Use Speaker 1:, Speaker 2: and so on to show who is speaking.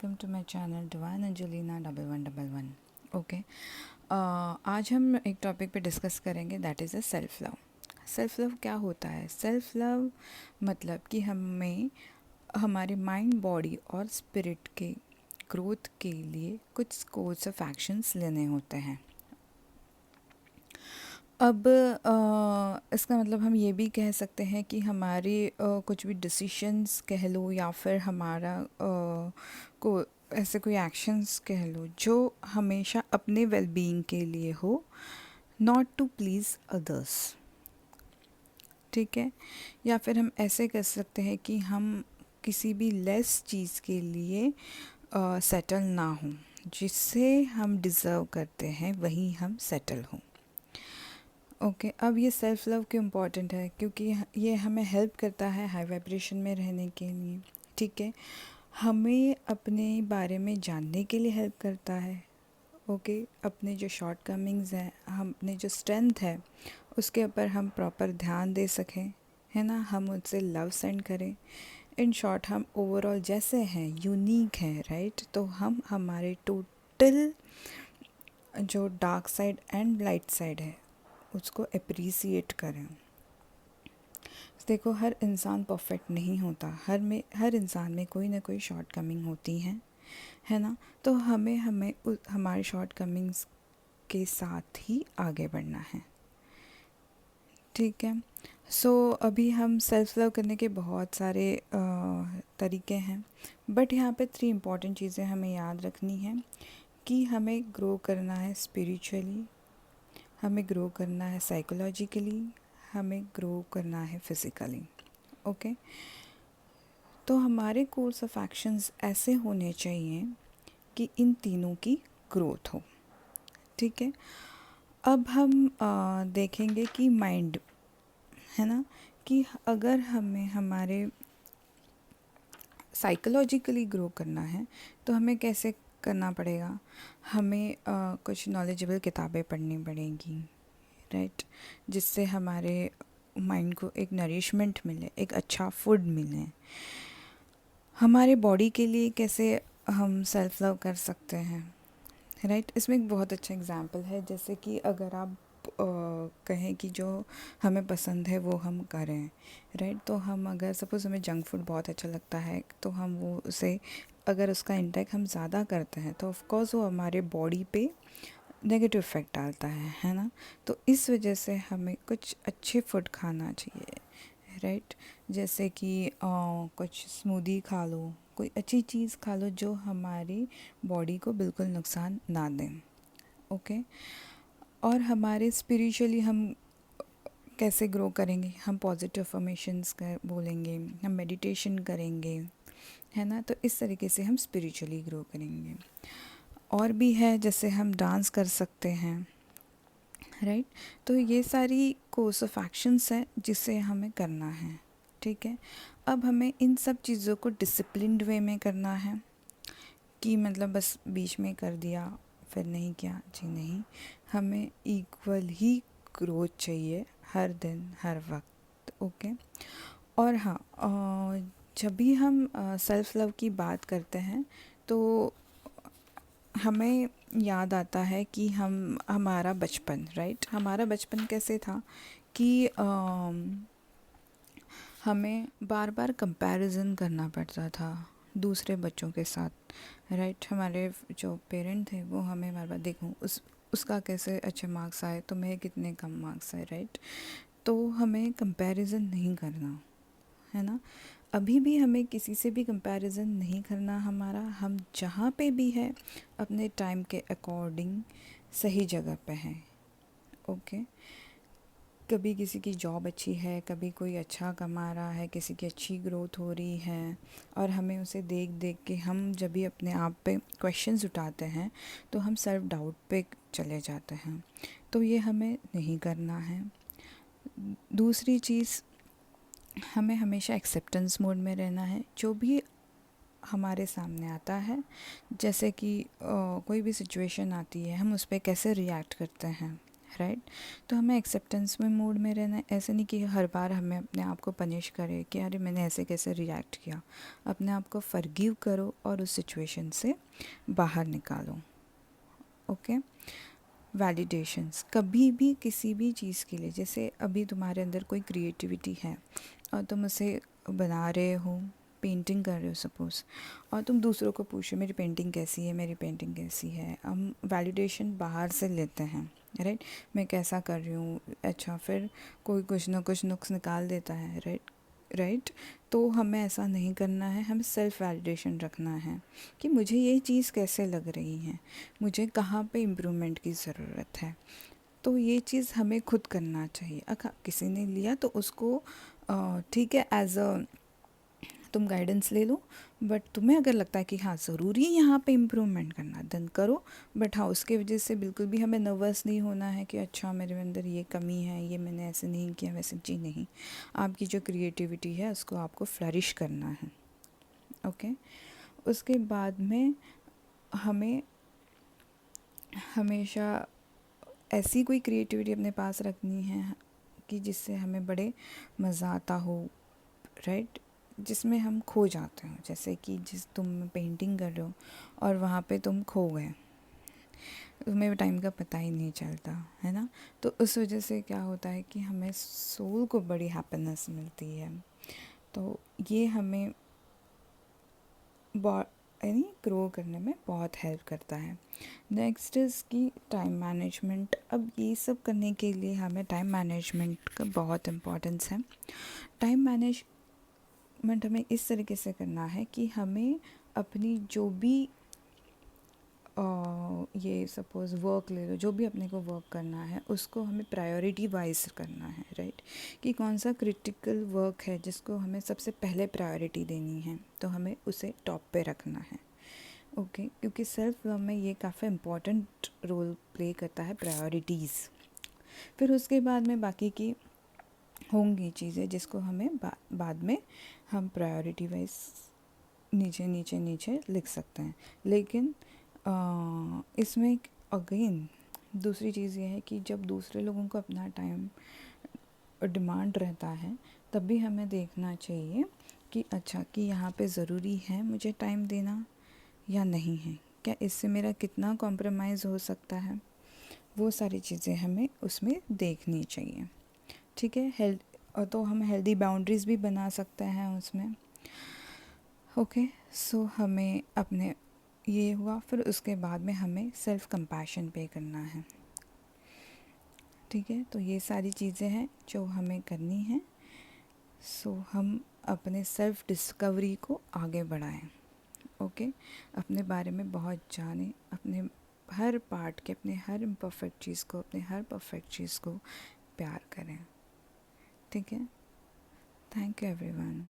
Speaker 1: Welcome to my channel Divine Angelina 1111। Okay, आज हम एक टॉपिक पे डिस्कस करेंगे, that is a self love. Self love क्या होता है? सेल्फ़ लव मतलब कि हमें हमारे माइंड, बॉडी और स्पिरिट के ग्रोथ के लिए कुछ कोर्स ऑफ एक्शंस लेने होते हैं। अब इसका मतलब हम ये भी कह सकते हैं कि हमारे कुछ भी डिसीशंस कह लो या फिर हमारा को ऐसे कोई एक्शंस कह लो जो हमेशा अपने वेलबीइंग के लिए हो, नॉट टू प्लीज़ अदर्स। ठीक है, या फिर हम ऐसे कह सकते हैं कि हम किसी भी लेस चीज़ के लिए सेटल ना हों, जिससे हम डिज़र्व करते हैं वही हम सेटल हों। ओके, अब ये सेल्फ़ लव क्यों इम्पॉर्टेंट है? क्योंकि ये हमें हेल्प करता है हाई वाइब्रेशन में रहने के लिए। ठीक है, हमें अपने बारे में जानने के लिए हेल्प करता है। ओके, अपने जो शॉर्ट कमिंग्स हैं, हम अपने जो स्ट्रेंथ है उसके ऊपर हम प्रॉपर ध्यान दे सकें, है ना, हम उससे लव सेंड करें। इन शॉर्ट, हम ओवरऑल जैसे हैं यूनिक हैं, राइट? तो हम हमारे टोटल जो dark side and light side है उसको अप्रिसिएट करें। देखो, हर इंसान परफेक्ट नहीं होता, हर इंसान में कोई ना कोई शॉर्ट कमिंग होती हैं, है ना? तो हमें हमें हमारे शॉर्ट कमिंग्स के साथ ही आगे बढ़ना है। ठीक है, अभी हम सेल्फ लव करने के बहुत सारे तरीके हैं, बट यहाँ पे 3 इम्पॉर्टेंट चीज़ें हमें याद रखनी हैं कि हमें ग्रो करना है स्पिरिचुअली, हमें ग्रो करना है साइकोलॉजिकली, हमें ग्रो करना है फिज़िकली। ओके, तो हमारे कोर्स ऑफ एक्शंस ऐसे होने चाहिए कि इन तीनों की ग्रोथ हो। ठीक है, अब हम देखेंगे कि माइंड, है ना, कि अगर हमें हमारे साइकोलॉजिकली ग्रो करना है तो हमें कैसे करना पड़ेगा? हमें कुछ नॉलेजेबल किताबें पढ़नी पड़ेंगी, राइट? जिससे हमारे माइंड को एक नरिशमेंट मिले, एक अच्छा फूड मिले। हमारे बॉडी के लिए कैसे हम सेल्फ लव कर सकते हैं, राइट? इसमें एक बहुत अच्छा एग्जांपल है, जैसे कि अगर आप कहें कि जो हमें पसंद है वो हम करें, राइट? तो हम अगर सपोज़ हमें जंक फूड बहुत अच्छा लगता है तो हम वो उसे अगर उसका इंटेक हम ज़्यादा करते हैं तो ऑफ कोर्स वो हमारे बॉडी पे नेगेटिव इफ़ेक्ट डालता है ना? तो इस वजह से हमें कुछ अच्छे फूड खाना चाहिए, राइट? जैसे कि कुछ स्मूदी खा लो, कोई अच्छी चीज़ खा लो जो हमारी बॉडी को बिल्कुल नुकसान ना दें। ओके, और हमारे स्पिरिचुअली हम कैसे ग्रो करेंगे? हम पॉजिटिव अफर्मेशंस कर बोलेंगे, हम मेडिटेशन करेंगे, है ना? तो इस तरीके से हम स्पिरिचुअली ग्रो करेंगे। और भी है, जैसे हम डांस कर सकते हैं, राइट? तो ये सारी कोर्स ऑफ एक्शंस है जिसे हमें करना है। ठीक है, अब हमें इन सब चीज़ों को डिसिप्लिन्ड वे में करना है कि मतलब बस बीच में कर दिया फिर नहीं किया, जी नहीं। हमें इक्वल ही ग्रोथ चाहिए हर दिन, हर वक्त। ओके, और हाँ, जब भी हम सेल्फ लव की बात करते हैं तो हमें याद आता है कि हम हमारा बचपन, राइट? हमारा बचपन कैसे था कि हमें बार बार कंपैरिजन करना पड़ता था दूसरे बच्चों के साथ, राइट? हमारे जो पेरेंट थे वो हमें बार बार, देखो उसका कैसे अच्छे मार्क्स आए, तुम्हें कितने कम मार्क्स आए, राइट? तो हमें कंपैरिजन नहीं करना, है ना? अभी भी हमें किसी से भी कंपैरिजन नहीं करना। हमारा, हम जहाँ पे भी है अपने टाइम के अकॉर्डिंग सही जगह पे हैं। ओके, कभी किसी की जॉब अच्छी है, कभी कोई अच्छा कमा रहा है, किसी की अच्छी ग्रोथ हो रही है, और हमें उसे देख देख के हम जब भी अपने आप पे क्वेश्चंस उठाते हैं तो हम सेल्फ डाउट पे चले जाते हैं। तो ये हमें नहीं करना है। दूसरी चीज़, हमें हमेशा एक्सेप्टेंस मोड में रहना है। जो भी हमारे सामने आता है, जैसे कि कोई भी सिचुएशन आती है, हम उस पर कैसे रिएक्ट करते हैं, राइट। तो हमें एक्सेप्टेंस में मूड में रहना है। ऐसे नहीं कि हर बार हमें अपने आप को पनिश करे कि अरे मैंने ऐसे कैसे रिएक्ट किया। अपने आप को फॉरगिव करो और उस सिचुएशन से बाहर निकालो। ओके। वैलिडेशंस कभी भी किसी भी चीज़ के लिए, जैसे अभी तुम्हारे अंदर कोई क्रिएटिविटी है और तुम उसे बना रहे हो, पेंटिंग कर रहे हो सपोज़, और तुम दूसरों को पूछो मेरी पेंटिंग कैसी है, मेरी पेंटिंग कैसी है। हम वैलिडेशन बाहर से लेते हैं, राइट। मैं कैसा कर रही हूँ, अच्छा, फिर कोई कुछ ना कुछ नुक्स निकाल देता है, राइट। राइट। तो हमें ऐसा नहीं करना है, हमें सेल्फ वैलिडेशन रखना है कि मुझे ये चीज़ कैसे लग रही है, मुझे कहाँ पे इम्प्रूवमेंट की ज़रूरत है। तो ये चीज़ हमें खुद करना चाहिए। अगर किसी ने लिया तो उसको ठीक है, एज अ तुम गाइडेंस ले लो। बट तुम्हें अगर लगता है कि हाँ ज़रूरी है यहाँ पे इम्प्रूवमेंट करना, देन करो। बट हाँ, उसके वजह से बिल्कुल भी हमें नर्वस नहीं होना है कि अच्छा मेरे अंदर ये कमी है, ये मैंने ऐसे नहीं किया, वैसे जी नहीं। आपकी जो क्रिएटिविटी है उसको आपको फ्लरिश करना है। ओके। उसके बाद में हमें हमेशा ऐसी कोई क्रिएटिविटी अपने पास रखनी है कि जिससे हमें बड़े मज़ा आता हो, राइट। जिसमें हम खो जाते हो, जैसे कि जिस तुम पेंटिंग कर रहे हो और वहाँ पे तुम खो गए, तुम्हें टाइम का पता ही नहीं चलता है ना। तो उस वजह से क्या होता है कि हमें सोल को बड़ी हैप्पीनेस मिलती है। तो ये हमें बहुत यानी ग्रो करने में बहुत हेल्प करता है। नेक्स्ट इज़ कि टाइम मैनेजमेंट। अब ये सब करने के लिए हमें टाइम मैनेजमेंट का बहुत इम्पोर्टेंस है। टाइम मैनेजमेंट हमें इस तरीके से करना है कि हमें अपनी जो भी ये सपोज़ वर्क ले लो, जो भी अपने को वर्क करना है उसको हमें प्रायोरिटी वाइज करना है, राइट। कि कौन सा क्रिटिकल वर्क है जिसको हमें सबसे पहले प्रायोरिटी देनी है, तो हमें उसे टॉप पे रखना है। ओके। क्योंकि सेल्फ लव में ये काफ़ी इम्पोर्टेंट रोल प्ले करता है, प्रायोरिटीज़। फिर उसके बाद में बाकी की होंगी चीज़ें जिसको हमें बाद में हम प्रायोरिटी वाइज नीचे नीचे नीचे लिख सकते हैं। लेकिन इसमें अगेन दूसरी चीज़ ये है कि जब दूसरे लोगों को अपना टाइम डिमांड रहता है, तब भी हमें देखना चाहिए कि अच्छा, कि यहाँ पे ज़रूरी है मुझे टाइम देना या नहीं है, क्या इससे मेरा कितना कॉम्प्रोमाइज़ हो सकता है। वो सारी चीज़ें हमें उसमें देखनी चाहिए, ठीक है। तो हम हेल्दी बाउंड्रीज़ भी बना सकते हैं उसमें। ओके। सो हमें अपने ये हुआ, फिर उसके बाद में हमें सेल्फ कंपैशन पे करना है, ठीक है। तो ये सारी चीज़ें हैं जो हमें करनी है। सो हम अपने सेल्फ डिस्कवरी को आगे बढ़ाएं। ओके। अपने बारे में बहुत जानें, अपने हर पार्ट के, अपने हर इम्परफेक्ट चीज़ को, अपने हर परफेक्ट चीज़ को प्यार करें, ठीक है। Thank you everyone.